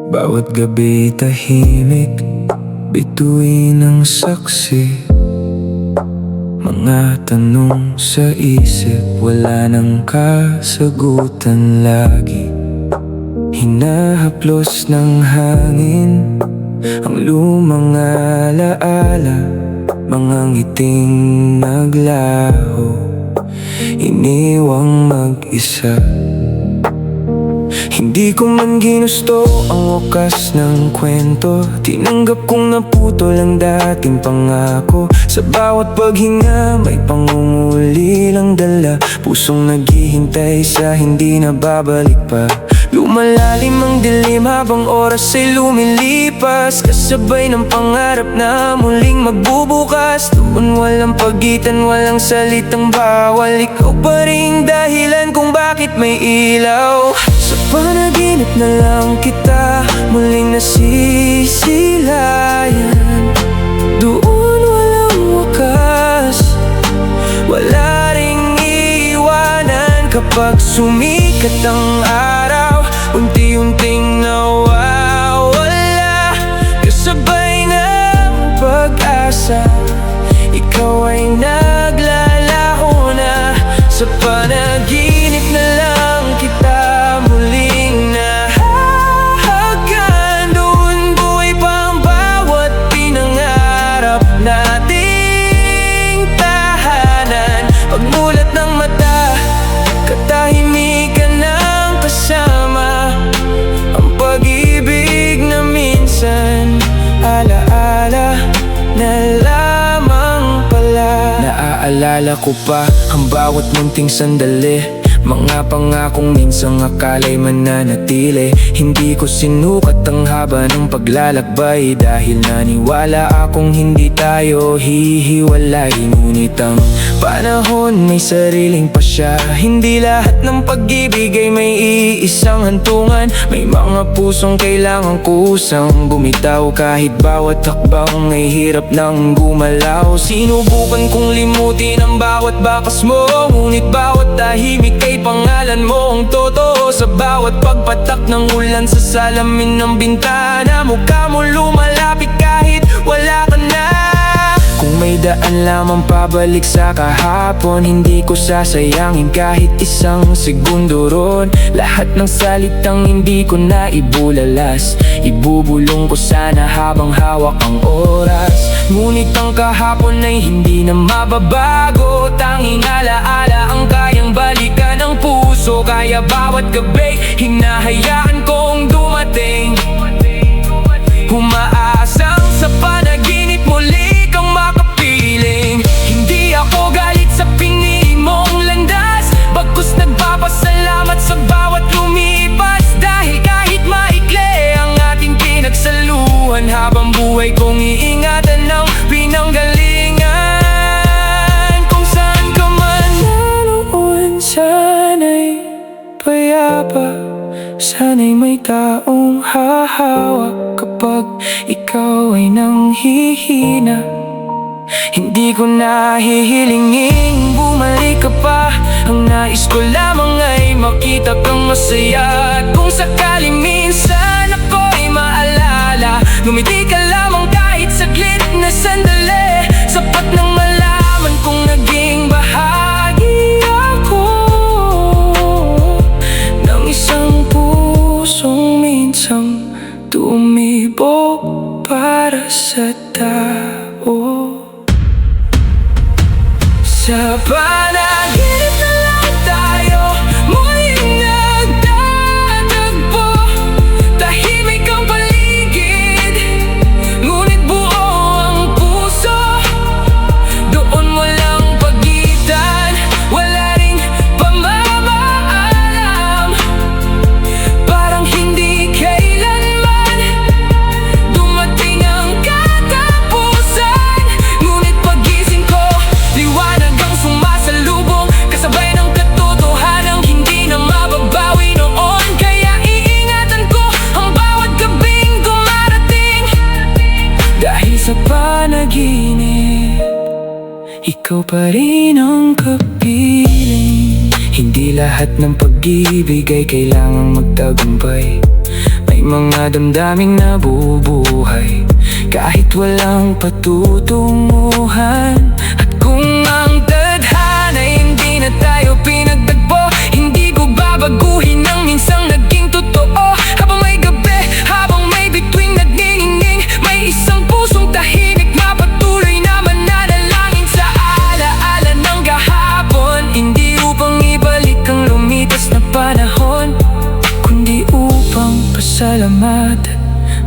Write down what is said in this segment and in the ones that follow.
Bawat gabi tahimik, bituin ang saksi. Mga tanong sa isip, wala nang kasagutan lagi. Hinahaplos ng hangin ang lumang alaala, mga ngiting naglaho, iniwang mag-isa. Hindi ko man ginusto ang wakas ng kwento, tinanggap kong naputol ang dating pangako. Sa bawat paghinga may pangunguli lang dala, pusong naghihintay sa hindi na babalik pa. Lumalalim ang dilim habang oras ay lumilipas, kasabay ng pangarap na muling magbubukas. Doon walang pagitan, walang salitang bawal, ikaw pa rin dahilan kung bakit may ilaw. Sa panaginip na lang kita muling nasisilayan. Doon walang wakas, wala ring iwanan. Kapag sumikat ang araw, unti-unting nawawala, kasabay ng pag-asa. Ikaw ay naglalaho na, sa panaginip na lang kita muling nahahagan. Doon buhay pa ang bawat pinangarap nating tahanan. Pagmulat ng mata, katahimikan ng kasama, ang pag-ibig na minsan alaala na lamang pala. Naaalala ko pa ang bawat munting sandali, mga pangakong minsang akala'y mananatili. Hindi ko sinukat ang haba ng paglalakbay, dahil naniwala akong hindi tayo hihiwalay. Ngunit ang panahon may sariling pasya, hindi lahat ng pag-ibig ay may iisang hantungan. May mga pusong kailangang kusang bumitaw, kahit bawat hakbang ay hirap nang gumalaw. Sinubukan kong limutin ang bawat bakas mo, ngunit bawat tahimik ay pangalan mo ang totoo. Sa bawat pagpatak ng ulan sa salamin ng bintana, mukha mo lumalapit kahit wala ka na. Kung may daan lamang pabalik sa kahapon, hindi ko sasayangin kahit isang segundo ron. Lahat ng salitang hindi ko na ibulalas, ibubulong ko sana habang hawak ang oras. Ngunit ang kahapon ay hindi na mababago, tanging alaala ang kayang balikan ng puso. Kaya bawat gabi hinahayaan kong dumating, umaasang sa panaginip muli kang makapiling. Hindi ako galit sa pinili mong landas, bagkus nagpapasalamat sa bawat lumipas. Dahil kahit maikli ang ating pinagsaluhan, habang buhay kong iingatan ng pinanggalingan. Kung saan ka man naroon, sana'y payapa, sana'y may taong hahawak kapag ikaw ay nanghihina. Hindi ko na hihilinging bumalik ka pa, ang nais ko lamang ay makita kang masaya. At kung sakaling minsan ako'y maalala, ngumiti ka lamang kahit saglit na sandali. Sapat nang malaman kong naging bahagi ako ng isang pusong minsang tumibok para sa tao. Sa panaginip na lang tayo muling nagtatagpo, tahimik ang paligid, ngunit buo ang puso. Doon walang pagitan, wala ring pamamaalam, parang hindi kailanman dumating ang katapusan. ikaw pa rin ang kapiling. Hindi lahat ng pag-ibig ay kailangang magtagumpay. May mga damdaming nabubuhay kahit walang patutunguhan. At kung ang tadhana ay hindi na tayo pinagtagpo, hindi ko babaguhin ang minsang naging totoo. Habang may gabi, habang may bituing nagniningning, may isang pusong tahimik na patuloy na mananalangin sa alaala ng kahapon. Hindi upang ibalik ang lumipas na panahon, kundi upang pasalamatan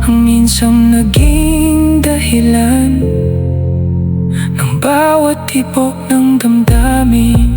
ang minsang naging dahilan ng bawat tibok ng damdamin.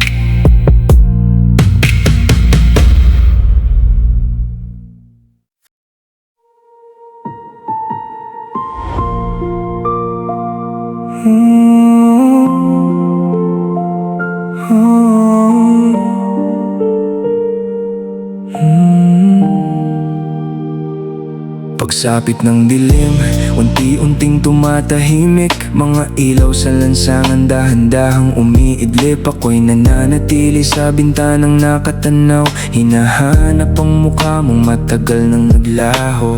Pagsapit ng dilim, unti-unting tumatahimik. Mga ilaw sa lansangan dahan-dahang umiidlip. Ako'y nananatili sa bintanang nakatanaw, hinahanap ang mukha mong matagal nang naglaho.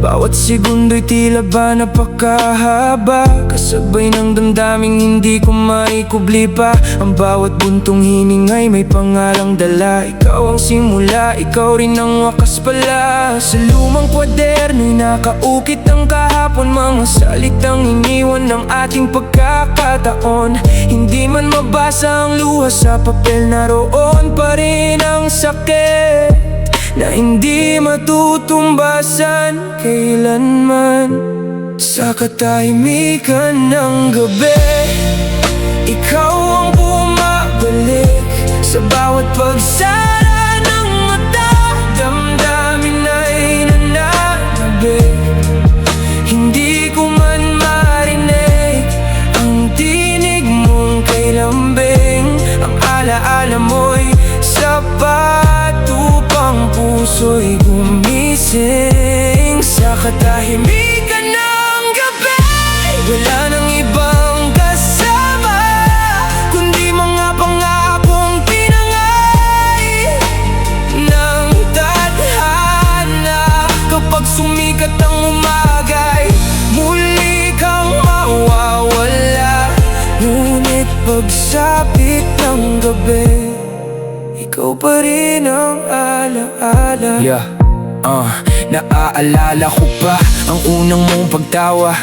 Bawat segundo'y tila ba napakahaba, kasabay ng damdaming hindi ko maikubli pa. Ang bawat buntong hiningay may pangalang dala. Ikaw ang simula, ikaw rin ang wakas pala. Sa lumang kwaderno'y nakaukit ang kahapon, mga salitang iniwan ng ating pagkakataon. Hindi man mabasa ang luha sa papel, naroon pa rin ang sakit na hindi matutumbasan kailanman. Sa katahimikan ng gabi, ikaw ang bumabalik. Sa bawat pagsara ng mata, damdamin ay nananabik. Hindi ko man marinig ang tinig mong kay lambing. Ang alaala mo'y sapat upang puso'y gumising. Sa katahimikan ng gabi, wala nang ibang kasama kundi mga pangakong tinangay ng tadhana. Kapag sumikat ang umagay, muli kang mawawala. Ngunit pagsapit ng gabi, ikaw pa rin ang alaala. Naaalala ko pa ang unang mong pagtawa,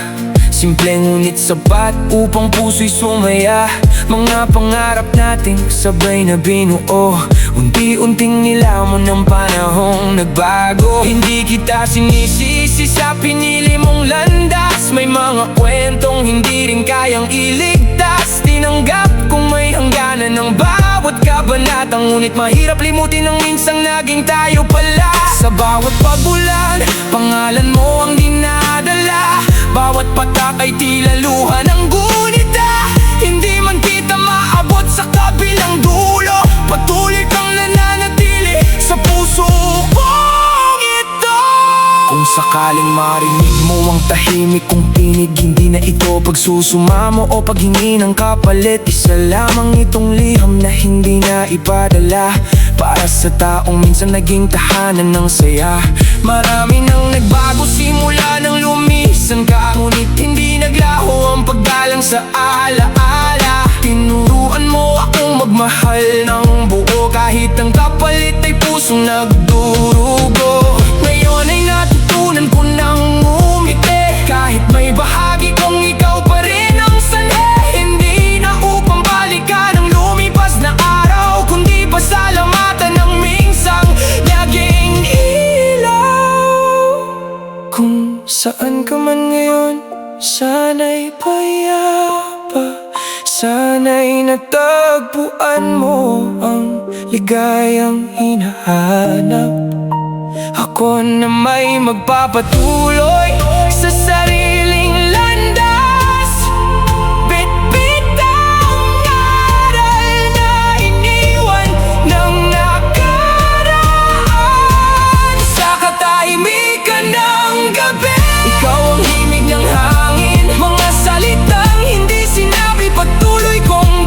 simple ngunit sapat upang puso'y sumaya. Mga pangarap nating sabay na binuo, unti-unting nilamon ng panahong nagbago. Hindi kita sinisisi sa pinili mong landas, may mga kwentong hindi rin kayang iligtas. Tinanggap kung may hangganan ng bawat kabanata, ngunit mahirap limutin ang minsang naging tayo pala. Sa bawat pagbulan, pangalan mo ang dinadala. Bawat patak ay tila luha ng gunita. Hindi man kita maabot sa kabilang dulo, patuloy kang nananatili sa puso kong ito. Kung sakaling marinig mo ang tahimik kong tinig, hindi na ito pagsusumamo o paghingi ng kapalit. Isa lamang itong liham na hindi na ipadala, para sa taong minsan naging tahanan ng saya. Marami nang nagbago simula nang lumisan ka, ngunit hindi naglaho ang paggalang sa alaala. Tinuruan mo akong magmahal ng buo, kahit ang kapalit ay pusong nagdurugo. Ngayon ay natutunan ko nang umiti, kahit may bahagi kong ikaw pa rin ang sanhi. Hindi na upang balikan ang lumipas na araw, kundi pasalamatan ng minsang naging ilaw. Kung saan ka man ngayon, sana'y payapa, sana'y natagpuan mo ang ligayang hinahanap. Ako na may magpapatuloy sa sariling landas, bitbit ang aral na iniwan ng nakaraan. Sa katahimikan ng gabi, ikaw ang himig ng hangin, mga salitang hindi sinabi, patuloy kong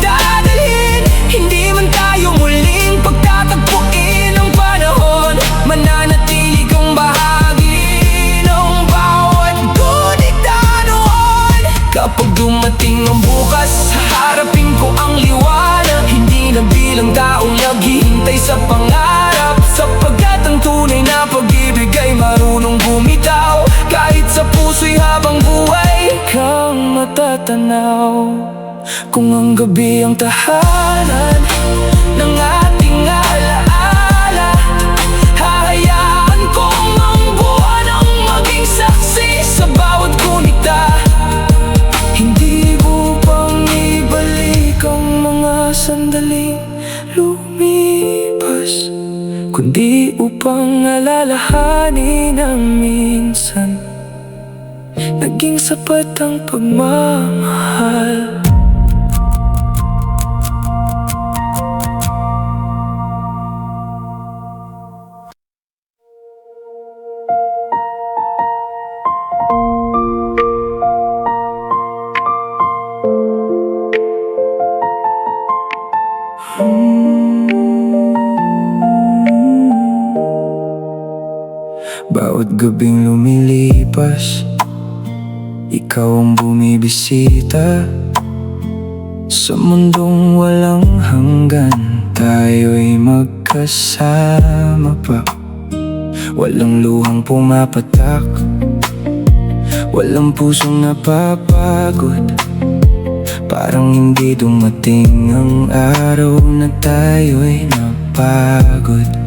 tanaw. Kung ang gabi ang tahanan ng ating alaala, hahayaan kong ang buwan ang maging saksi sa bawat gunita. Hindi upang ibalik ang mga sandaling lumipas, kundi upang alalahanin ang minsan naging sapat ang pagmamahal. Bawat gabing lumilipas, ikaw ang bumibisita sa mundong walang hanggan. Tayo'y magkasama pa, walang luhang pumapatak, walang pusong napapagod. Parang hindi dumating ang araw na tayo'y napagod.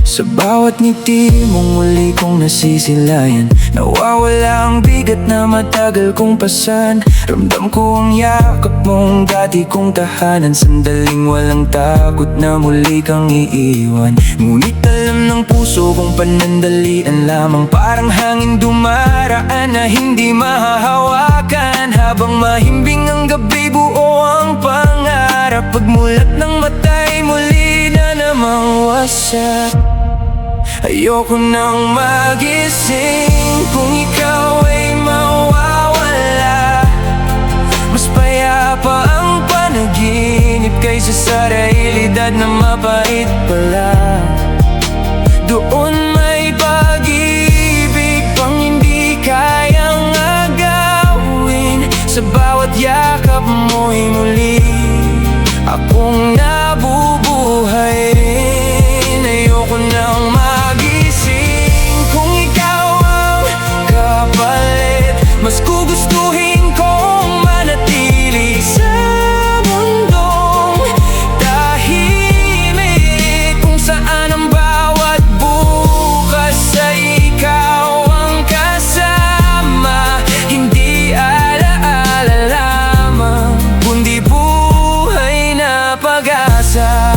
Sa bawat ngiti mong muli kong nasisilayan, nawawala ang bigat na matagal kong pasan. Ramdam ko ang yakap mong dati kong tahanan, sandaling walang takot na muli kang iiwan. Ngunit alam ng puso kong panandalian lamang, parang hangin dumaraan na hindi mahahawakan. Habang mahimbing ang gabi, buo ang pangarap. Pagmulat ng mata'y muli na namang wasak. Ayoko nang magising kung ikaw ay mawawala. Mas payapa ang panaginip kaysa sa realidad na mapait pala. Doon may pag-ibig pang hindi kayang agawin. Sa bawat yakap mo'y muli akong nabubuhay rin. Ayoko nang mas gugustuhin kong manatili sa mundong tahimik, kung saan ang bawat bukas ay ikaw ang kasama. Hindi alaala lamang, kundi buhay na pag-asa.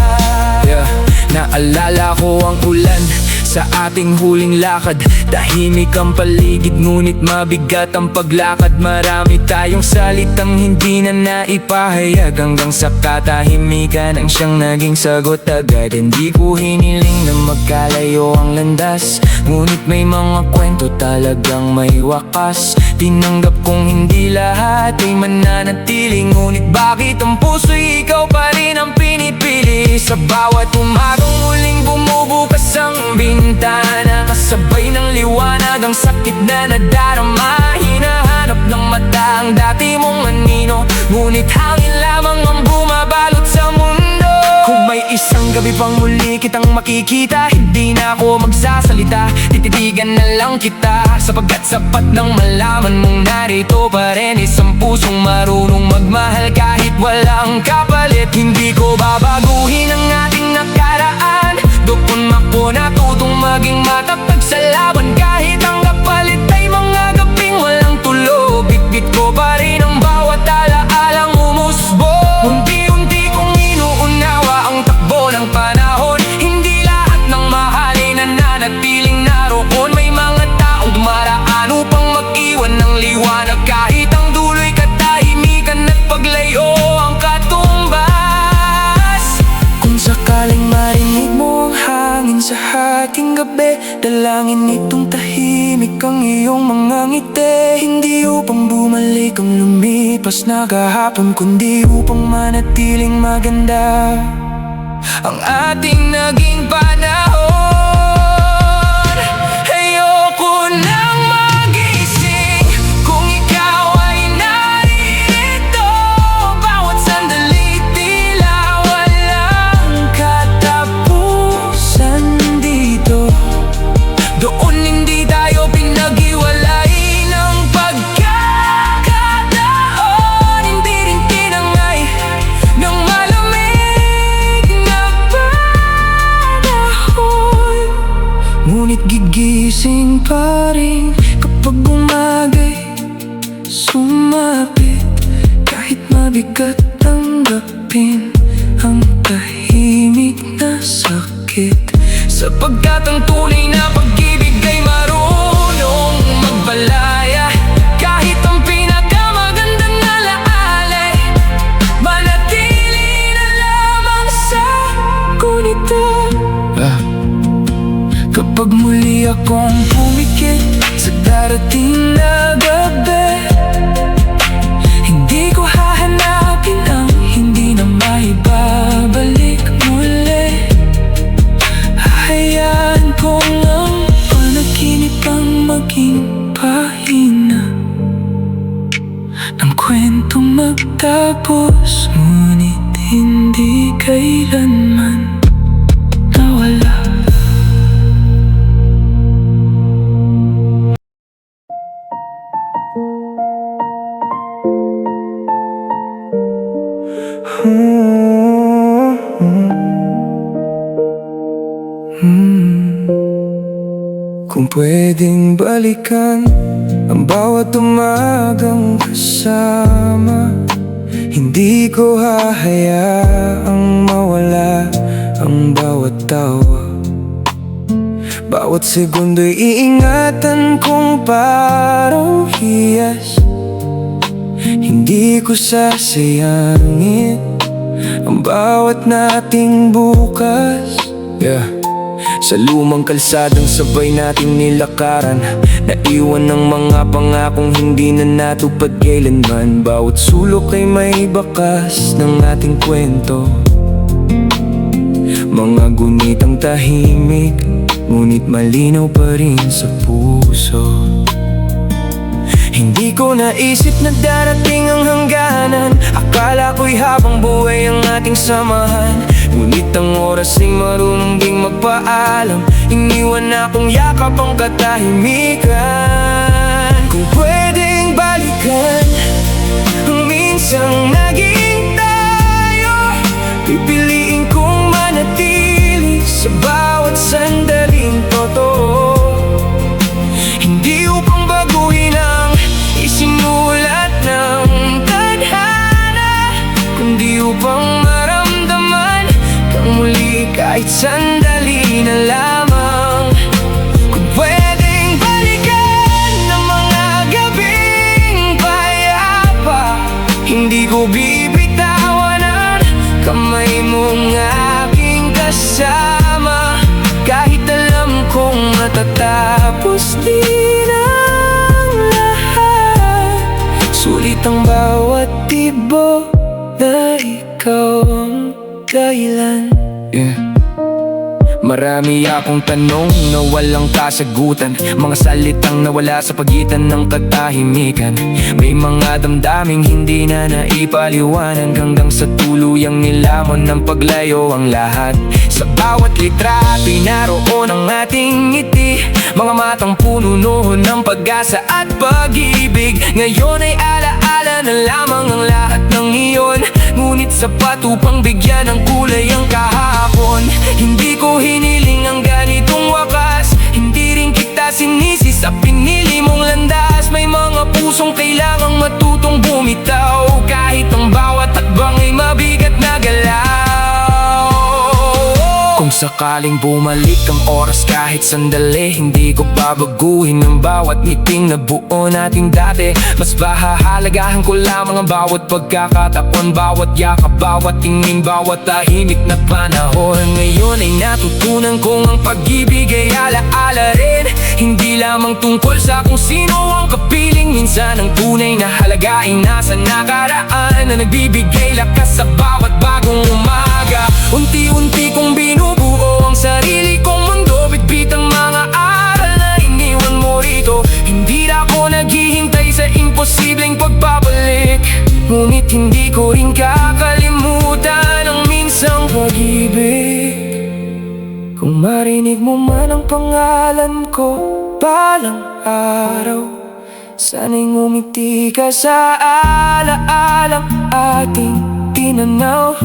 Naalala ko ang ulan sa ating huling lakad. Tahimik ang paligid ngunit mabigat ang paglakad. Marami tayong salitang hindi na naipahayag, hanggang sa katahimikan ang siyang naging sagot agad. Hindi ko hiniling na magkalayo ang landas, ngunit may mga kwento talagang may wakas. Tinanggap kong hindi lahat ay mananatili, ngunit bakit ang puso'y ikaw pa rin ang pinipili? Sa bawat umagang muling bumubukas ang bintana, kasabay ng liwanag ang sakit na nadarama. Hinahanap ng mata ang dati mong anino, ngunit hangin lamang ang bumabalot sa mundo. Kung may isang gabi pang muli kitang makikita, hindi na ako magsasalita, tititigan na lang kita. Sapagkat sapat nang malaman mong narito pa rin, isang pusong marunong magmahal kahit walang kapalit. Hindi ko babaguhin ang ating nakaraan, doon ako natutong maging matatag sa laban. Kahit ang kapalit ay mga gabing walang tulog, bitbit ko pa rin ang bawat alaalang umusbong. Unti-unti kong inuunawa ang takbo ng panahon, hindi lahat ng mahalin nananatiling naroon. May mga taong dumaraan upang mag-iwan ng liwanag, kahit ang dulo'y katahimikan at paglayo ang katumbas. Kung sakaling marinig mo ang hangin sa ating gabi, dalangin itong tahimik ang iyong mga ngiti. Hindi upang bumalik ang lumipas na kahapon, kundi upang manatiling maganda ang ating naging panahon. Ayoko nang magising kung ikaw ay narito. Bawat sandali tila walang katapusan dito. Doon hindi tayo pinag-iwalay ng pagkakataon. gigising pa rin kapag umaga'y sumapit. Kahit mabigat tanggapin ang tahimik na sakit, sapagkat ang tunay na pag-ibig ay marunong magbalaya. Kahit ang pinakamagandang alaala'y manatili na lamang sa gunita. Kapag muli akong pumikit sa darating na gabi, hindi ko hahanapin ang hindi na maibabalik muli. Hahayaan kong ang panaginip ang maging pahina ng kwentong magtapos, ngunit hindi kailanman nawala. Kung pwedeng balikan ang bawat umagang kasama, hindi ko hahayaang mawala ang bawat tawa. Bawat segundo'y iingatan kong parang hiyas. Hindi ko sasayangin ang bawat nating bukas. Sa lumang kalsadang sabay nating nilakaran, naiwan ng mga pangakong hindi na natupad kailanman. Bawat sulok ay may bakas ng ating kwento, mga gunitang tahimik, ngunit malinaw pa rin sa puso. Hindi ko naisip na darating ang hangganan. Akala ko'y habang buhay ang ating samahan, ngunit ang oras ay marunong ding magpaalam. Iniwan akong yakap ang katahimikan. Kung pwedeng balikan ang minsang naging tayo, pipiliin kong manatili sa bawat sandaling totoo. Hindi upang baguhin ang isinulat ng tadhana, kundi upang maramdaman kang muli kahit sandali na lamang. Kung pwedeng balikan ang mga gabing payapa, hindi ko bibitawan ang kamay mong aking kasama. Kahit alam kong matatapos din ang lahat, sulit ang bawat tibo na ikaw ang dahilan. Marami akong tanong na walang kasagutan, mga salitang nawala sa pagitan ng katahimikan. May mga damdaming hindi na naipaliwanag, hanggang sa tuluyang nilamon ng paglayo ang lahat. Sa bawat litrato naroon ang ating ngiti, mga matang pununo ng pag-asa at pag-ibig. Ngayon ay alaala na lamang ang lahat ng iyon, ngunit sapat upang bigyan ng kulay ang kahapon. Hindi ko hiniling ang ganitong wakas, hindi rin kita sinisi sa pinili mong landas. May mga pusong kailangang matutong bumitaw, kahit ang bawat hakbang ay mabigat na galaw. Kung sakaling bumalik ang oras kahit sandali, hindi ko babaguhin ang bawat ngiting na buo natin dati. Mas pahahalagahan ko lamang ang bawat pagkakataon, bawat yakap, bawat tingin, bawat tahimik na panahon. Ngayon ay natutunan kong ang pag-ibig ay alaala rin, hindi lamang tungkol sa kung sino ang kapiling. Minsan ang tunay na halaga ay nasa nakaraan, na nagbibigay lakas sa bawat bagong umaga. Unti-unti kong binubuo ang sarili kong mundo, bitbit ang mga aral na iniwan mo rito. Hindi na ako naghihintay sa imposibleng pagbabalik, ngunit hindi ko rin kakalimutan ang minsang pag-ibig. Kung marinig mo man ang pangalan ko balang araw, sana'y ngumiti ka sa alaalang ating tinanaw.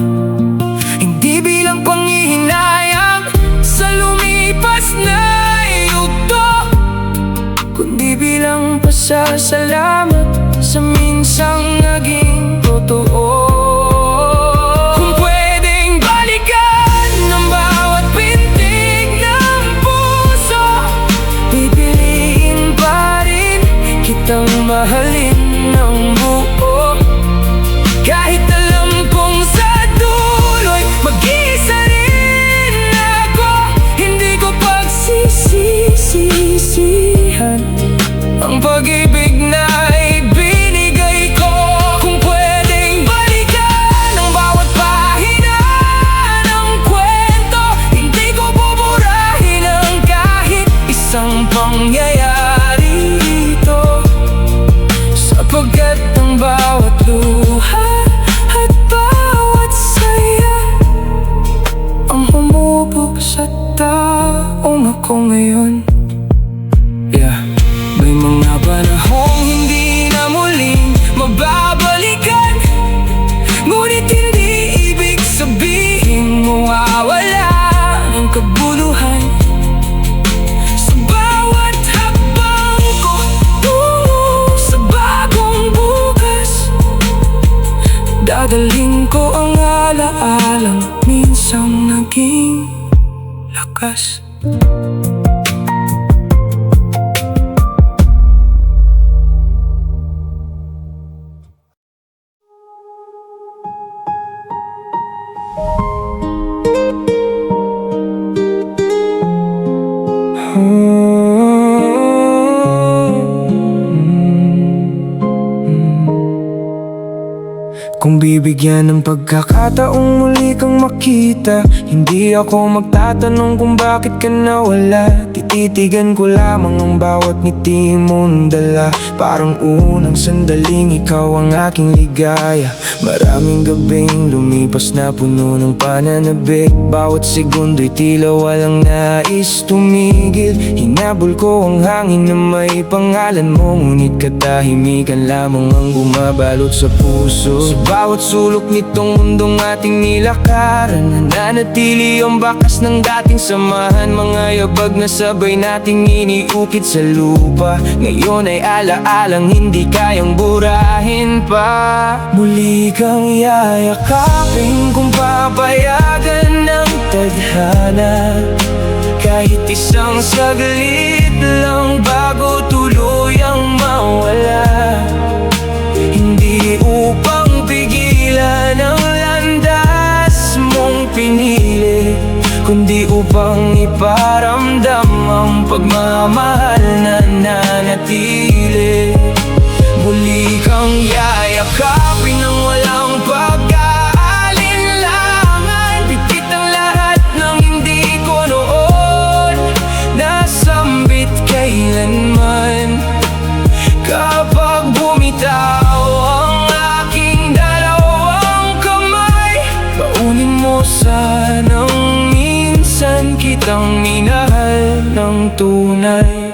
Hindi bilang panghihinayang sa lumipas na yugto, bilang pasasalamat sa minsang naging totoo. Kung pwedeng balikan ang bawat pintig ng puso, pipiliin pa rin kitang mahalin ng buo. Kahit alam kong sa dulo'y mag-isa rin ako, hindi ko pagsisisihan ang pag-ibig na ibinigay ko. Kung pwedeng balikan ang bawat pahina ng kwento, hindi ko buburahin ang kahit isang pangyayari ito, sapagkat ang bawat luha at bawat saya ang humubog sa taong ako ngayon. May mga panahong hindi na muling mababalikan, ngunit hindi ibig sabihin mawawala ang kabuluhan. Sa bawat hakbang ko tungo sa bagong bukas, dadalhin ko ang alaalang minsang naging lakas. Kung bibigyan ng pagkakataong muli kang makita, hindi ako magtatanong kung bakit ka nawala. Tititigan ko lamang ang bawat ngiti mong dala, parang unang sandaling ikaw ang aking ligaya. Maraming gabing lumipas na puno ng pananabik, bawat segundo'y tila walang nais tumigil. Hinabol ko ang hangin na may pangalan mo, ngunit katahimikan lamang ang bumabalot sa puso. Sa bawat sulok nitong mundong ating nilakaran, nananatili ang bakas ng dating samahan. Mga yabag na sabay nating iniukit sa lupa, ngayon ay alaalang hindi kayang burahin pa. Muli kang yayakapin kung papayagan ng tadhana, kahit isang saglit lang bago tuluyang mawala. Hindi upang pigilan ang landas mong pinili, kundi upang iparamdam ang pagmamahal na nanatili. Muli kang yayakapin ng walang pag-aalinlangan, pipit ang lahat ng hindi ko noon nasambit kailanman. Kapag bumitaw ang aking dalawang kamay, baunin mo sanang minsan kitang minahal ng tunay.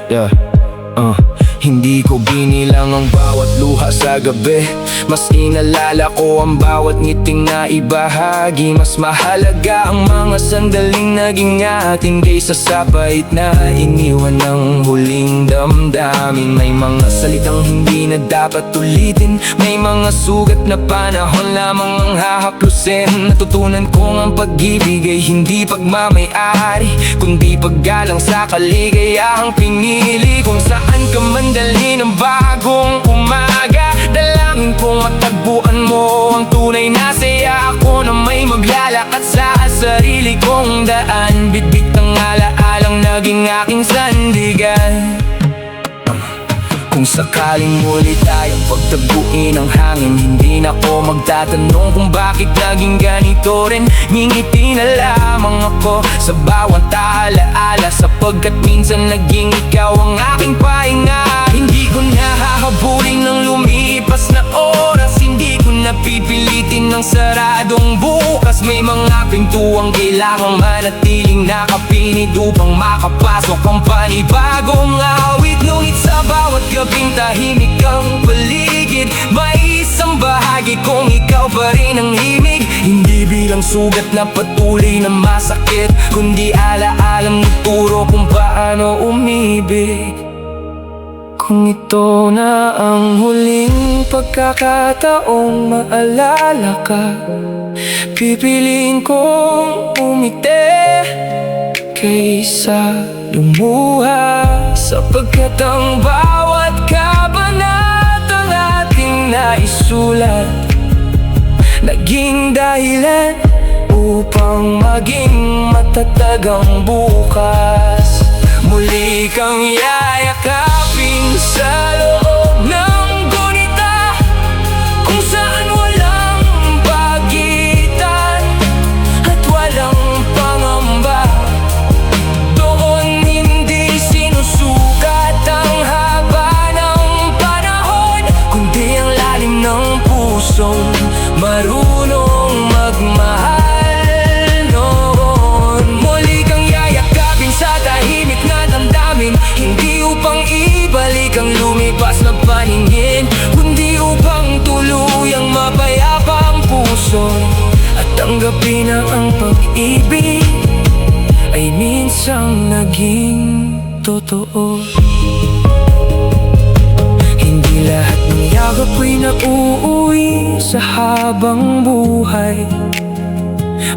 Hindi ko binilang ang bawat luha sa gabi, mas inalala ko ang bawat ngiting na ibahagi. Mas mahalaga ang mga sandaling naging atin kaysa sa pait na iniwan ng huling damdamin. May mga salitang hindi na dapat ulitin, may mga sugat na panahon lamang ang hahaplusin. Natutunan kong ang pag-ibig ay hindi pagmamay-ari, kundi paggalang sa kaligayahang pinili. Kung saan ka man dalhin ang bagong umaga, dalangin kong matagpuan mo ang tunay na saya. Ako na may maglalakad sa sarili kong daan, bitbit ang alaalang naging aking sandigan. Kung sakaling muli tayong pagtaguin ang hangin, hindi na ako magtatanong kung bakit naging ganito rin. Ngingiti na lamang ako sa bawat alaala, sapagkat minsan naging ikaw ang aking pahinga. Hindi ko na hahabulin ng lumipas na oras, hindi ko na pipilitin ng saradong bukas. May mga pintuang kailangang manatiling nakapinid upang makapasok ang panibagong awit. Ngunit sa bawat gabing tahimik ang paligid, may isang bahagi kong ikaw pa rin ang himig. Hindi bilang sugat na patuloy na masakit, kundi alaalang nagturo kung paano umibig. Kung ito na ang huling pagkakataong maalala ka, pipiliin kong umiti kaysa lumuha, sapagkat ang bawat kabanatang ating naisulat naging dahilan upang maging matatag ang bukas. Muli kang yayakapin sa loob ng gunita, kung saan walang pagitan at walang pangamba. Doon hindi sinusukat ang haba ng panahon, kundi ang lalim ng pusong marunong magmahal. Hindi upang ibalik ang lumipas na paningin, kundi upang tuluyang mapayapa ang puso at tanggapin na ang pag-ibig ay minsang naging totoo. Hindi lahat ng yakap ay nauuwi sa habang buhay.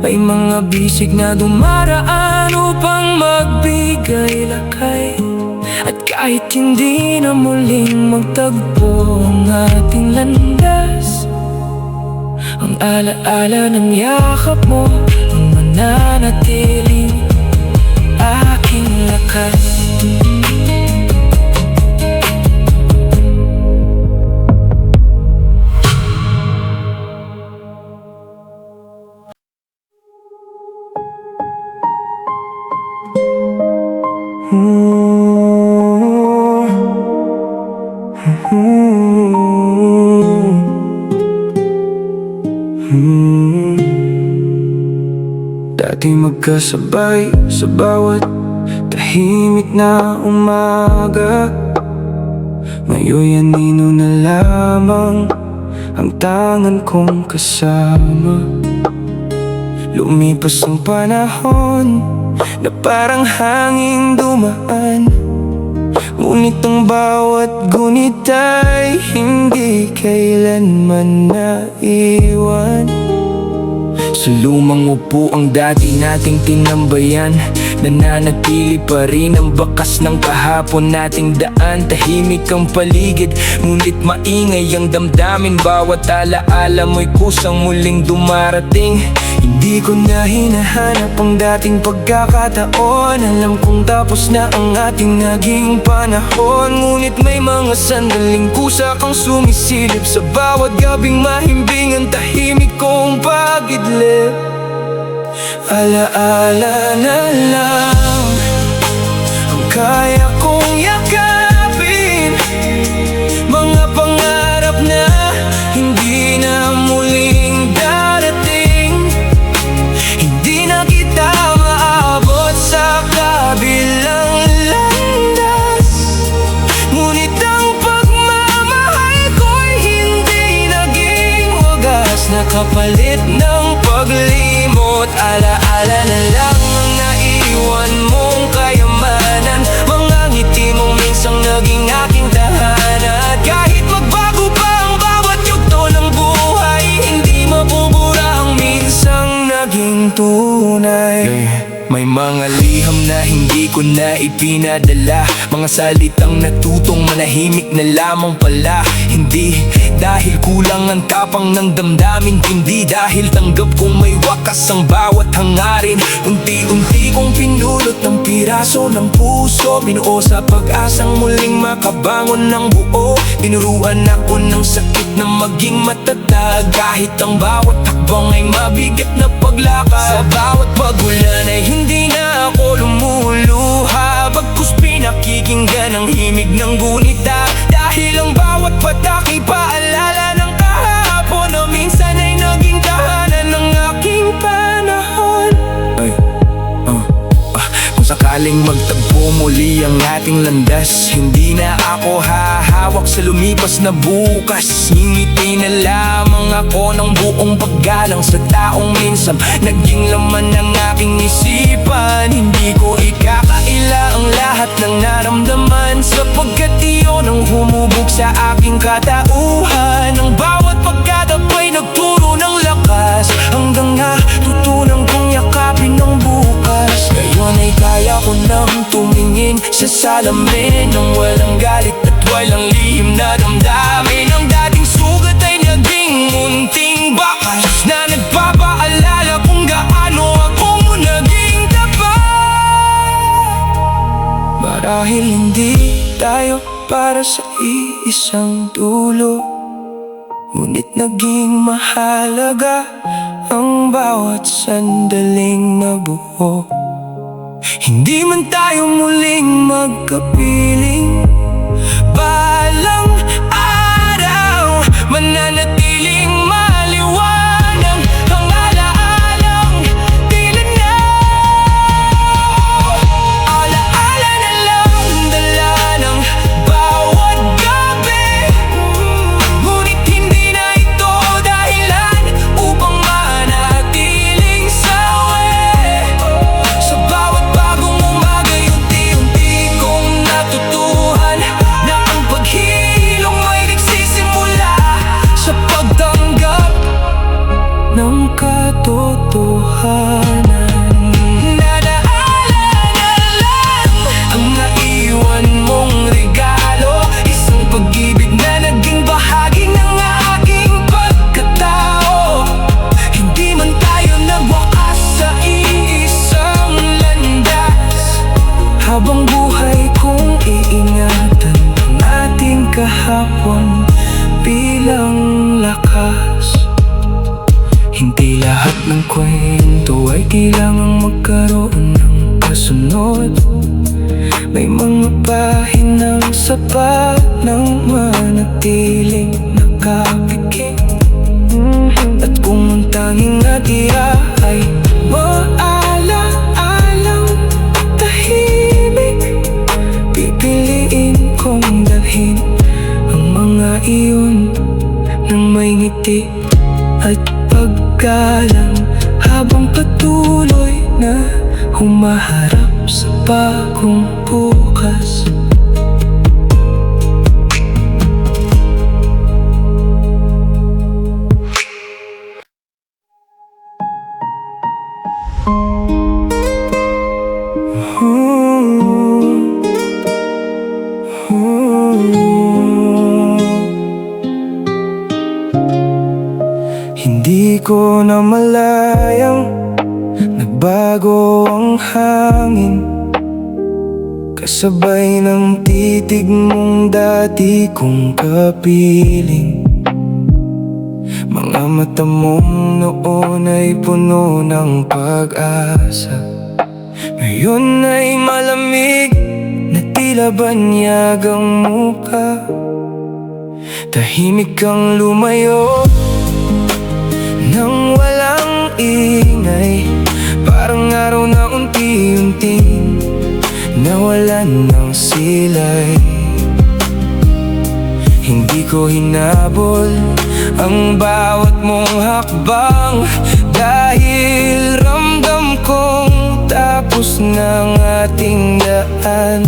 May mga bisig na dumaraan upang magbigay lakay. At kahit hindi na muling magtagpo ang ating landas, ang alaala ng yakap mo ang mananatiling aking lakas. Dati magkasabay sa bawat tahimik na umaga, ngayon anino na lamang ang tangan kong kasama. Lumipas ang panahon na parang hangin dumaan, ngunit ang bawat gunit ay hindi kailanman naiwan. Sa lumang upo ang dati nating tinambayan, nananatili pa rin ang bakas ng kahapon nating daan. Tahimik ang paligid, ngunit maingay ang damdamin. Bawat alaala mo'y kusang muling dumarating. Hindi ko na hinahanap ang dating pagkakataon. Alam kong tapos na ang ating naging panahon, ngunit may mga sandaling kusa kang sumisilip sa bawat gabing mahimbing ang tahimik kong pag-idlip. Alaala na lang ang kaya kong yakapin, mga pangarap na hindi na muling darating. Hindi na kita maabot sa kabilang landas, ngunit ang pagmamahal ko'y hindi naging wagas na kapalit ng paglimot. Alaala na lang ang naiwan mong kayamanan, mga ngiti mong minsang naging aking tahanan. Kahit magbago pa ang bawat yugto ng buhay, hindi mabubura ang minsang naging tunay. May mga liham na hindi ko na ipinadala, mga salitang natutong manahimik na lamang pala. Hindi dahil kulang ang tapang ng damdamin, kundi dahil tanggap kong may wakas ang bawat hangarin. Unti-unti kong pinulot ng piraso ng puso, binuo sa pag-asang muling makabangon ng buo. Tinuruan ako ng sakit na maging matatag, kahit ang bawat hakbang ay mabigat na paglakad. Sa bawat pagulan ay hindi na ako lumuluha, bagkus pinakikinggan ang himig ng gunita. Dahil ang bawat patak ay paalala ng kahapon, na minsan ay naging tahanan ng aking panahon. Kung sakaling magtagpo muli ang ating landas, hindi na ako hahawak sa lumipas na bukas. Ngingiti na lamang ako ng buong paggalang sa taong minsan naging laman ng aking isipan. Hindi ko ikakaila ang lahat ng naramdaman, sapagkat iyon ang sa aking katauhan. Ang bawat pagkadapay nagturo ng lakas, hanggang natutunan kong yakapin ng bukas. Ngayon ay kaya ko nang tumingin sa salamin ng walang galit at walang lihim na damdamin. Ang dating sugat ay naging munting bakas na nagpapaalala kung gaano ako naging tapat. Marahil hindi tayo para sa iisang dulo, ngunit naging mahalaga ang bawat sandaling nabuo. Hindi man tayo muling magkapiling, balang araw mananatiling maliwanag ang alaalang tila na alaala na lang dala ng bawat gabi. Ngunit hindi na ito dahilan upang manatiling sawi. Sa bawat bagong umaga, unti-unti kong natutuhan na ang paghilom ay nagsisimula sa pagtanggap ng katotohanan. Nadaalala lang ang naiwan mong regalo, isang pag-ibig na naging bahagi ng aking pagkatao. Hindi man tayo nagwakas sa iisang landas, habang buhay kong iingatan ang ating kahapon bilang lakas. Hindi lahat ng kwento ay kailangang magkaroon ng kasunod. May mga pahinang sapat ng manatiling nakapikit. At kung ang tanging atiya ay maala-alang tahimik, pipiliin kong dalhin ang mga iyon ng may ngiti at paggalang, habang patuloy na humaharap sa bagong bukas. Hindi ko na malayang nagbago ang hangin, kasabay ng titig mong dati kong kapiling. Mga mata mong noon ay puno ng pag-asa, ngayon ay malamig na tila banyag ang muka. Tahimik kang lumayo nang walang ingay, parang araw na unti-unting nawalan ng silay. Hindi ko hinabol ang bawat mong hakbang, dahil ramdam kong tapos ng ating daan.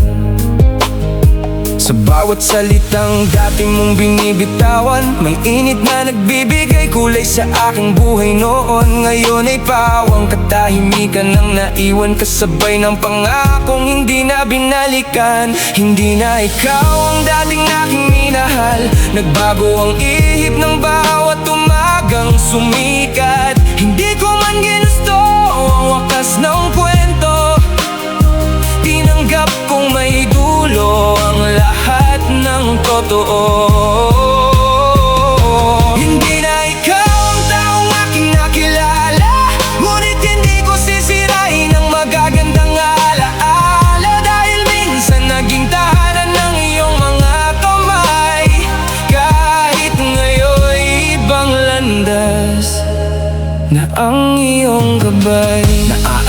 Sa bawat salitang dati mong binibitawan, may init na nagbibigay kulay sa aking buhay noon. Ngayon ay pawang katahimikan ang naiwan, kasabay ng pangakong hindi na binalikan. Hindi na ikaw ang dating aking minahal, nagbago ang ihip ng bawat umagang sumikat. Hindi ko man ginusto ang wakas ng kwento, tinanggap kong may dulo ang lahat ng totoo. Hindi na ikaw ang taong aking nakilala, ngunit hindi ko sisirain ang magagandang alaala, dahil minsan naging tahanan ng iyong mga kamay. Kahit ngayon ibang landas na ang iyong gabay.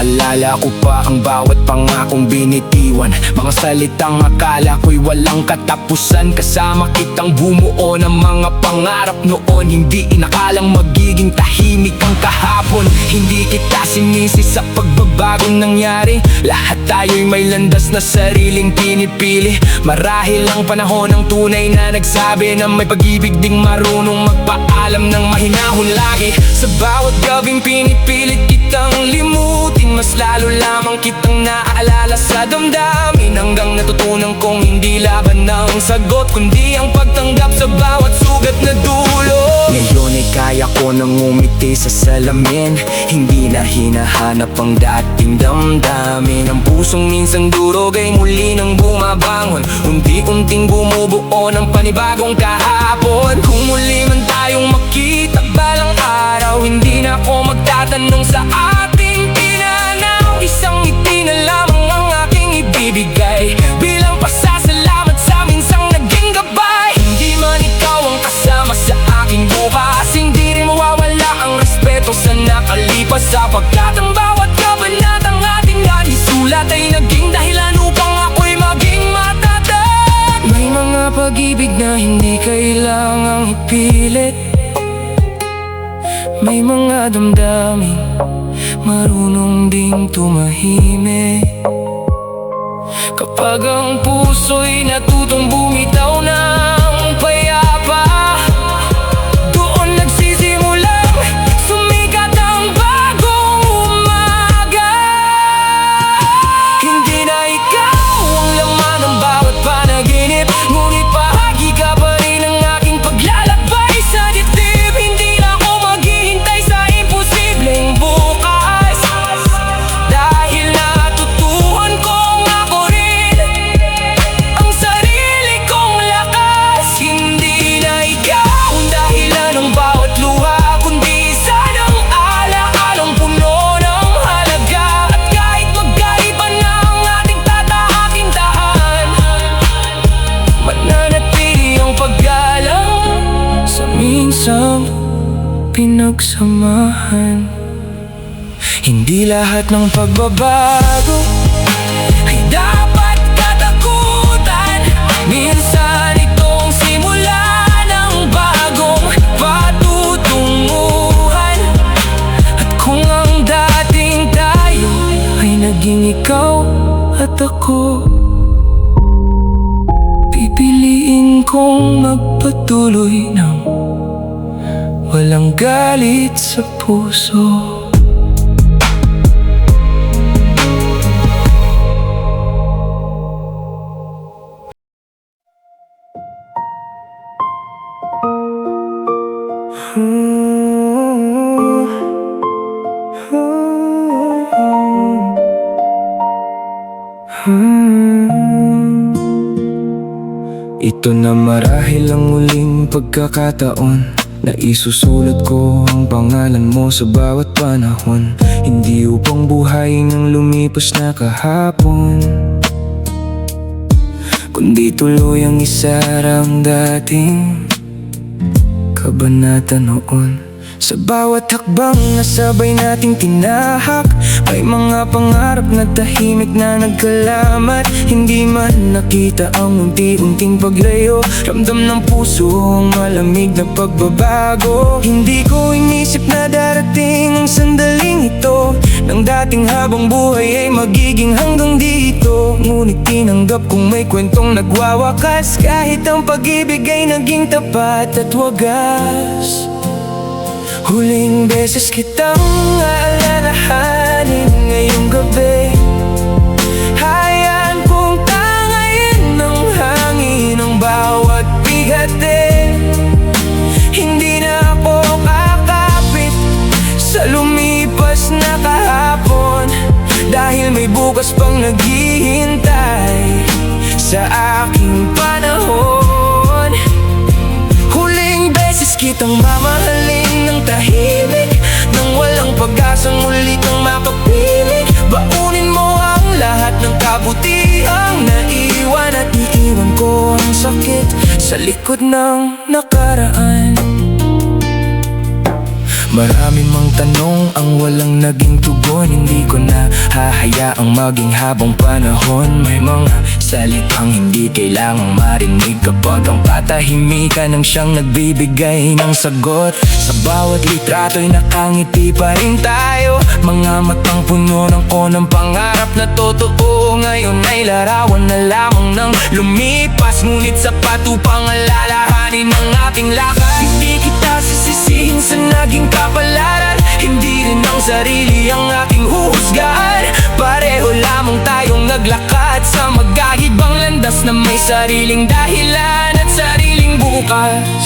Naalala ko pa ang bawat pangakong binitiwan, mga salitang akala ko'y walang katapusan. Kasama kitang bumuo ng mga pangarap noon, hindi inakalang magiging tahimik ang kahapon. Hindi kita sinisi sa pagbabagong nangyari, lahat tayo'y may landas na sariling pinipili. Marahil ang panahon ang tunay na nagsabi na may pag-ibig ding marunong magpaalam ng mahinahon lagi. Sa bawat gabing pinipilit kitang limutin, mas lalo lamang kitang naaalala sa damdamin, hanggang natutunan kong hindi laban ng sagot, kundi ang pagtanggap sa bawat sugat na dulo. Ngayon ay kaya ko nang umiti sa salamin, hindi na hinahanap ang dating damdamin. Ang pusong minsang durog ay muli nang bumabangon, unti-unting bumubuo ng panibagong kahapon. Kung muli man tayong makita balang araw, hindi na ako magtatanong sa ating pinanaw. Isang ngiti na lamang ang aking ibibigay bilang pasasalamat sa minsang naging gabay. Hindi man ikaw ang kasama sa aking bukas, hindi rin mawawala ang respeto sa nakalipas, sapagkat ang bawat kabanatang ating naisulat ay naging dahilan upang ako'y maging matatag. May mga pag-ibig na hindi kailangang ipilit, may mga damdamin marunong ding tumahimik. Kapag ang puso'y natutong bumitaw ng payapa, doon nagsisimulang sumikat ang bagong umaga. Hindi na ikaw ang laman ng bawat panaginip, ngunit bahagi ka pa rin ng aking paglalakbay sa dibdib. Hindi na ako maghihintay sa imposibleng bukas, dahil natutuhan kong ako rin ang sarili kong lakas. Hindi na ikaw ang dahilan ng bawat luha, kundi isa ng alaalang puno ng halaga. At kahit magkaiba na ang ating tatahaking daan, mananatili ang paggalang sa minsang pinagsamahan. Hindi lahat ng pagbabago ay dapat katakutan. Minsan itong simula ng bagong patutunguhan. At kung ang dating tayo ay naging ikaw at ako, pipiliin kong magpatuloy ng walang galit sa puso. Ito na marahil ang uling pagkakataon na isusulat ko ang pangalan mo sa bawat panahon, hindi upang buhayin ang lumipas na kahapon, kundi tuluyang isara ang dating kabanata noon. Sa bawat hakbang na sabay nating tinahak, may mga pangarap na tahimik na nagkalamat. Hindi man nakita ang unti-unting paglayo, ramdam ng puso ang malamig na pagbabago. Hindi ko inisip na darating ang sandaling ito, nang dating habang buhay ay magiging hanggang dito. Ngunit tinanggap kong may kwentong nagwawakas, kahit ang pag-ibig ay naging tapat at wagas. Huling beses kitang aalalahanin ngayong gabi, hayaan kong tangayin ng hangin ang bawat bigatin. Hindi na ako kakapit sa lumipas na kahapon, dahil may bukas pang naghihintay sa aking panahon. Huling beses kitang mamahalin ng tahimik, nang walang pag-asang muli kang makapiling. Baunin mo ang lahat ng kabutihang naiwan, at iiwan ko ang sakit sa likod ng nakaraan. Marami mang tanong ang walang naging tugon. Hindi ko na hahayaang maging habang panahon. May mga salitang hindi kailangang marinig kapag ang katahimikan ang siyang nagbibigay ng sagot. Sa bawat litrato'y nakangiti pa rin tayo. Mga matang puno ng pangarap na totoo. Ngayon ay larawan na lamang ng lumipas. Ngunit sa patupang alalahanin ng ating lakad. Hindi kita sisisihin sa naging kapalaran. Hindi rin ang sarili ang aking huhusgahan. Pareho lamang tayong naglakad sa magkakaibang landas na may sariling dahilan at sariling bukas.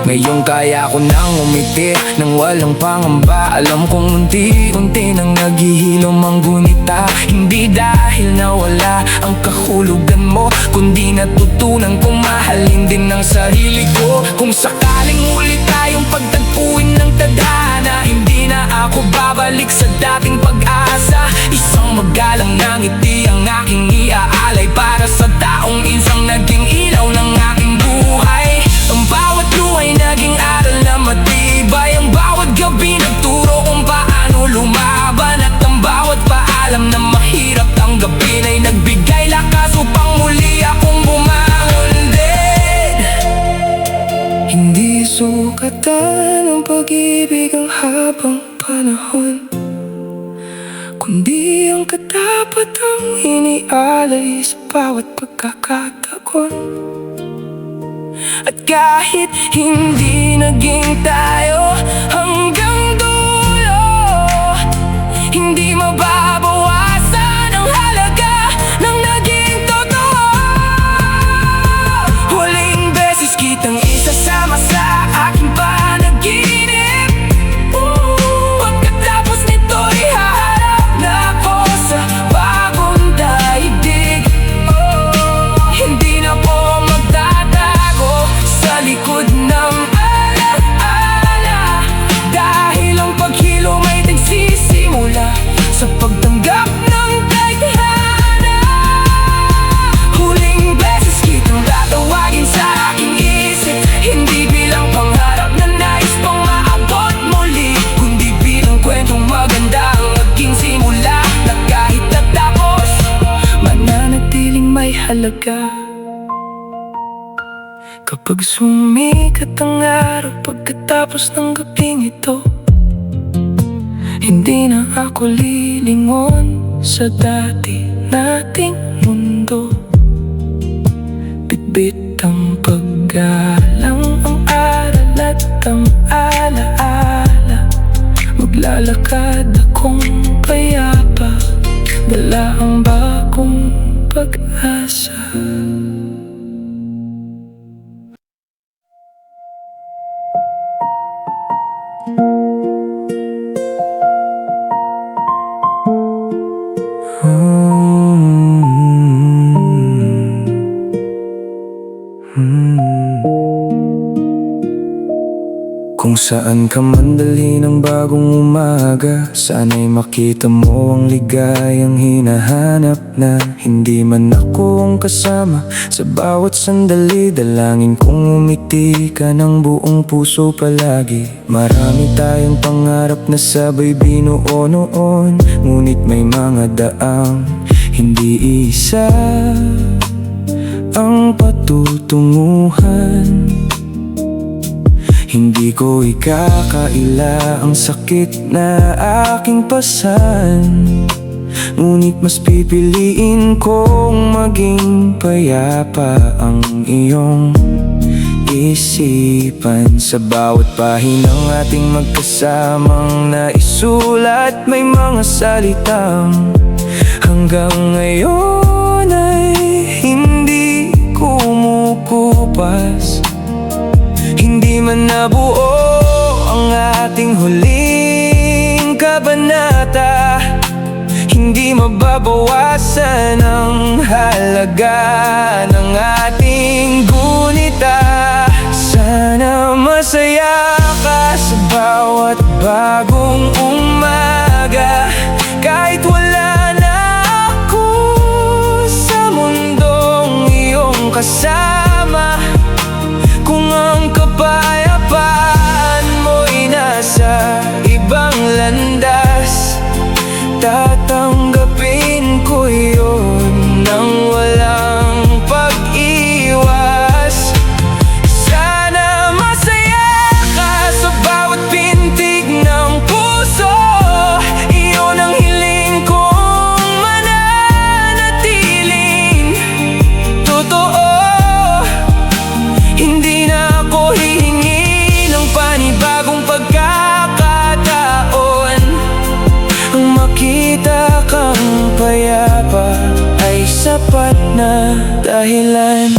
Ngayon kaya ko nang umiti nang walang pangamba. Alam kong unti-unti nang naghihilom ang gunita. Hindi dahil nawala ang kahulugan mo, kundi natutunan kong mahalin din ang sarili ko. Kung sakaling muli tayong pagtagpuin ng tadhana, hindi na ako babalik sa dating pag-asa. Isang magalang na ngiti ang aking iaalay para sa taong insang naging ilaw ng aking buhay. Ang bawat luhay naging aral na matibay. Ang bawat gabi nagturo kung paano lumaban. At ang bawat paalam na mahirap tanggapin ay nagbigay lakas upang muli akong bumangon din. Hindi sukatan ng pag-ibig ang habang panahon, kundi ang katapatang inialay sa bawat pagkakataon. At kahit hindi naging tayo hanggang dulo, hindi mababawasan ang halaga ng naging totoo. Huling beses kitang isasama sa aking panaginip. Pagkatapos nito'y haharap na ako sa bagong daigdig. Hindi na po sa likod ng alaala, dahil ang paghilom ay nagsisimula sa pagtanggap ng tadhana. Huling beses kitang tatawagin sa aking isip, hindi bilang pangarap na nais pang maabot muli, kundi bilang kwentong maganda ang naging simula, na kahit natapos, mananatiling may halaga. Kapag sumikat ang araw pagkatapos ng gabing ito, hindi na ako lilingon sa dati nating mundo. Bitbit ang paggalang, ang aral at ang alaala. Maglalakad akong payapa, dala ang bagong pag-asa. Kung saan ka man dalhin ng bagong umaga, sana'y makita mo ang ligayang hinahanap na hindi man ako ang kasama sa bawat sandali. Dalangin kong umiti ka ng buong puso palagi. Marami tayong pangarap na sabay binuo noon, ngunit may mga daang hindi isa ang patutunguhan. Hindi ko ikakaila ang sakit na aking pasan, ngunit mas pipiliin kong maging payapa ang iyong isipan. Sa bawat pahinang ating magkasamang naisulat, may mga salitang hanggang ngayon ay hindi kumukupas. Hindi man nabuo ang ating huling kabanata, hindi mababawasan ang halaga ng ating gunita. Sana masaya ka sa bawat bagong umaga, kahit wala na ako sa mundong iyong kasama. Kung ang kapayapaan mo'y dahilan.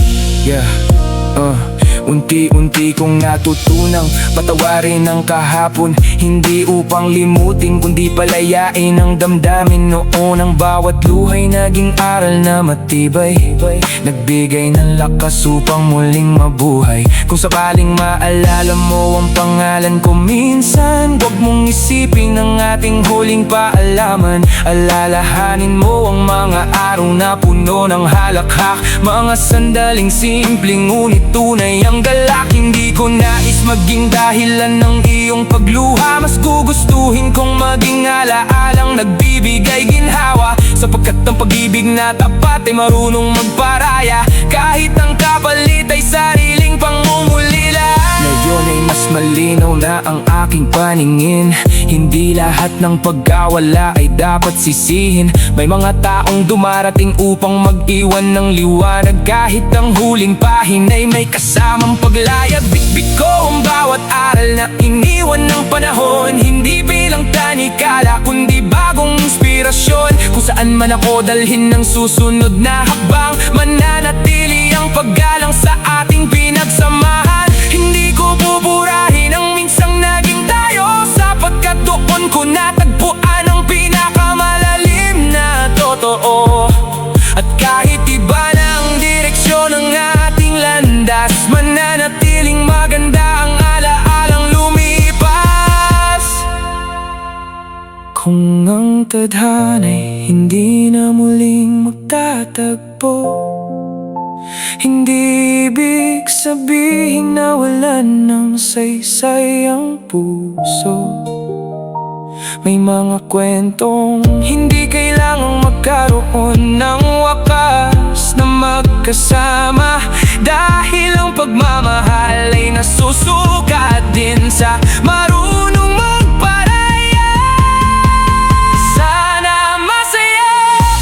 Unti-unti kong natutunang patawarin ang kahapon, hindi upang limutin kundi palayain ang damdamin. Noon ang bawat luhay naging aral na matibay, nagbigay ng lakas upang muling mabuhay. Kung sakaling maalala mo ang pangalan ko minsan, huwag mong isipin ang ating huling paalaman. Alalahanin mo ang mga araw na puno ng halakhak, mga sandaling simpleng ngunit tunay ang galak. Hindi ko nais maging dahilan ng iyong pagluha, mas gugustuhin kong maging alaalang nagbibigay ginhawa. Sapagkat ang pag-ibig na tapat ay marunong magparaya, kahit ang kapalit ay sariling pangungulila. Ngayon ay mas malinaw na ang aking paningin, hindi lahat ng pagkawala ay dapat sisihin. May mga taong dumarating upang mag-iwan ng liwanag, kahit ang huling pahina'y may kasamang paglaya. Bitbit ko ang bawat aral na iniwan ng panahon, hindi bilang tanikala kundi bagong inspirasyon. Kung saan man ako dalhin ng susunod na hakbang, mananatili ang paggalang sa ating pinagsamahan. Hindi ko buburahin ang minsang naging tayo, sapagkat doon ko natagpuan ang pinakamalalim na totoo. At kahit iba na ang direksyon ng ating landas, mananatiling maganda ang alaalang lumipas. Kung ang tadhana'y hindi na muling magtatagpo, hindi ibig sabihin na walan ng saysay ang puso. May mga kwentong hindi kailangang magkaroon ng wakas na magkasama, dahil ang pagmamahal ay nasusukat din sa marunong magparaya. Sana masaya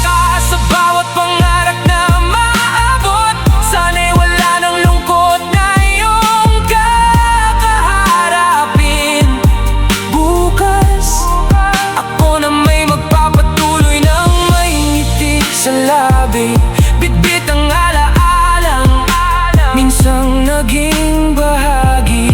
ka sa bawat pangarap na maabot, sana'y wala ng lungkot na iyong kakaharapin. Bukas ako na may magpapatuloy ng may ngiti sa labi, bitbit ang alaalang minsang naging bahagi.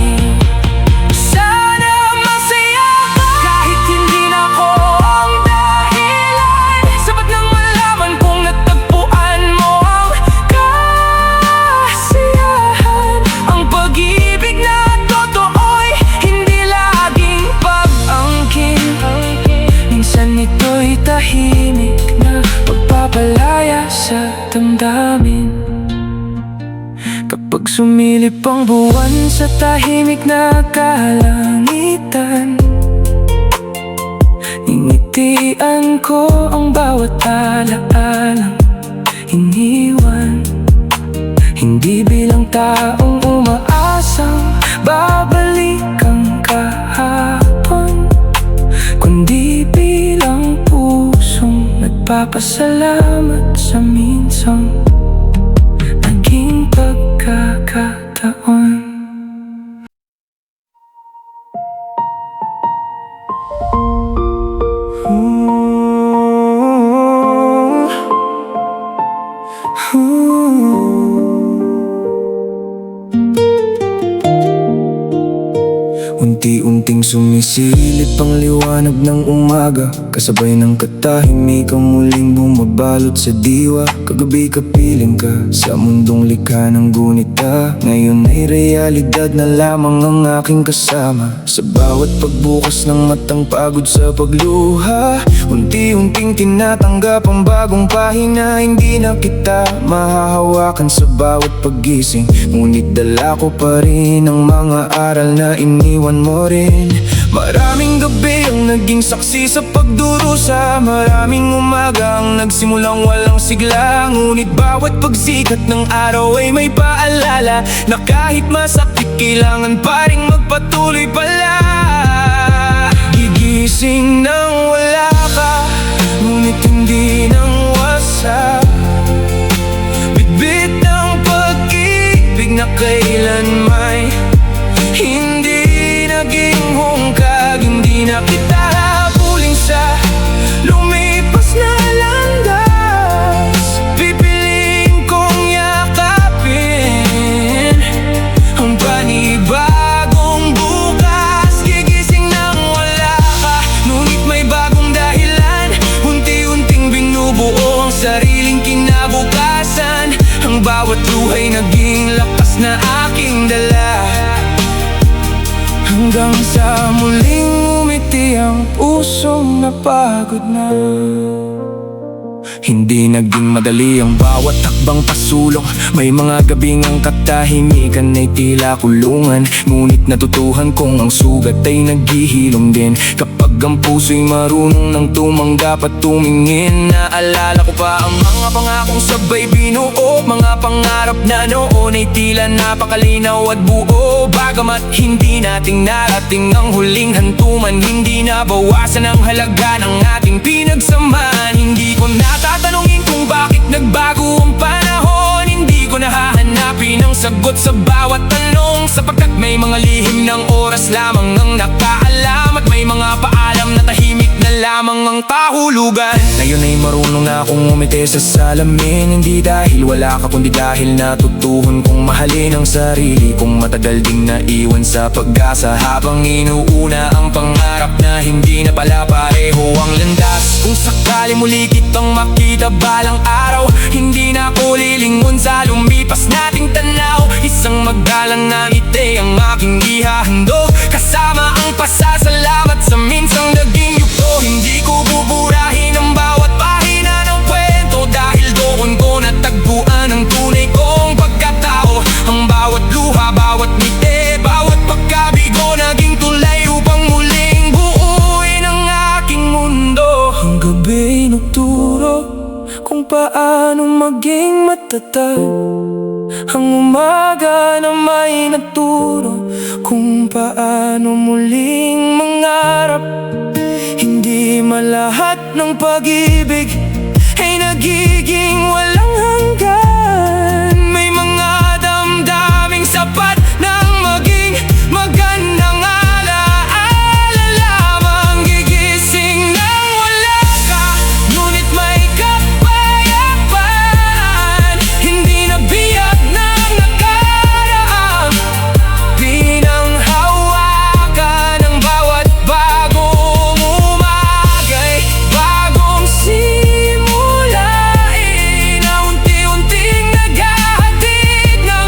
Sana masaya ka kahit hindi na ako ang dahilan, sapat nang malaman kung natagpuan mo ang kasiyahan. Ang pag-ibig na totoo'y hindi laging pag-angkin, minsan ito'y tahimik na pagpapalaya sa damdamin. Kapag sumilip ang buwan sa tahimik na kalangitan, ningitian ko ang bawat alaalang iniwan. Hindi bilang taong umaasang babalik ang kahapon, kundi bilang pusong nagpapasalamat sa minsang naging pagkakataon. Unti-unting sumisilip ang liwanag ng umaga, kasabay ng katahimikang muling bumabalot sa diwa. Kagabi kapiling ka sa mundong likha ng gunita, ngayon ay realidad na lamang ang aking kasama. Sa bawat pagbukas ng matang pagod sa pagluha, unti-unting tinatanggap ang bagong pahina. Hindi na kita mahahawakan sa bawat paggising, ngunit dala ko pa rin ang mga aral na iniwan mo rin. Maraming gabi ang naging saksi sa pagdurusa, maraming umaga ang nagsimulang walang sigla, ngunit bawat pagsikat ng araw ay may paalala na kahit masakit kailangan pa ring magpatuloy pala. Gigising nang wala ka, ngunit hindi nang wasak, bitbit ng pag-ibig na kailanmay hindi naging hungkag. Hindi na kita habulin sa lumipas na landas, pipiliin kong yakap bawat luha'y naging lakas na aking dala, hanggang sa muling umiti ang pusong napagod na. Hindi naging madali ang bawat takbang pasulong. May mga gabing ang katahimikan ay tila kulungan, ngunit natutuhan kong ang sugat ay naghihilom din. Kapag ang puso'y marunong ng tumanggap at tumingin, naalala ko pa ang mga pangakong sabay binuo, mga pangarap na noon ay tila napakalinaw at buo. Bagamat hindi nating narating ang huling hantuman, hindi nabawasan ang halaga ng ating pinagsamaan. Hindi ko natatanungin kung bakit nagbago ang panahon, hindi ko nahahanapin ang sagot sa bawat tanong, sapagkat may mga lihim ng oras lamang ang nakaalam, at may mga paalam na tahimik na lamang ang kahulugan. Ngayon ay marunong na akong umiti sa salamin, hindi dahil wala ka kundi dahil natutuhan kong mahalin ang sarili kong matagal ding naiwan sa pag-asa, habang inuuna ang pangarap na hindi na pala pareho ang landas. Kung sakali muli kitang makita balang araw, hindi na ako lilingon sa lumipas nating tanaw. Isang magalang na ngiti ang aking ihahandog, kasama ang pasasalamat sa minsang naging yugto. Hindi ko buburahin ang bawat pahina ng kwento, dahil doon ko natagpuan ang tunay kong pagkatao. Ang bawat luha, bawat ngiti, bawat pagkabigo naging tulay upang muling buuin ang aking mundo. Ang gabi'y nagturo kung paano maging matatag, ang umaga na may nagturo kung paano muling mangarap. Hindi malahat ng pag-ibig ay nagiging walang hanggan. May mga damdaming sapat nang maging magandang alaala lamang. Gigising nang wala ka, ngunit may kapayapaan, hindi nabiyag ng nakaraan. Pinanghawakan ng bawat bagong umagay, bagong simulain na unti-unting naghahatid ng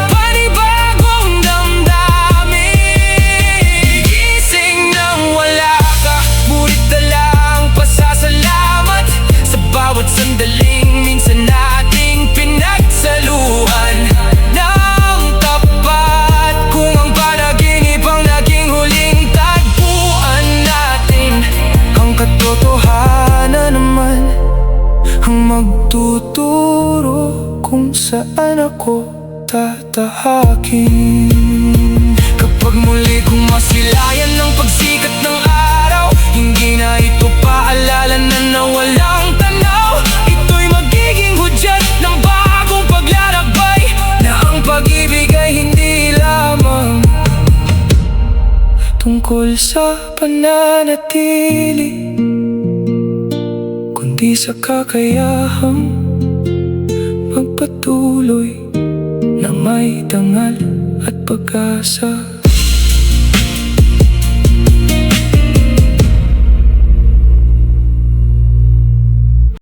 panibagong damdamin. Gigising nang wala ka, ngunit dala ang pasasalamat sa bawat sandaling minsan nating pinagsaluhan ng tapat. Kung ang panaginip ang naging huling tagpuan natin, ang katotohanan naman ang magtuturo kung saan ako tatahakin. Kapag muli kong masilayan ng pagsikat ng araw, hindi na ito paalala na nawalang tanaw. Ito'y magiging hudyat ng bagong paglalakbay, na ang pag-ibig ay hindi lamang tungkol sa pananatili, kundi sa kakayahang magpatuloy na may dangal at pag-asa.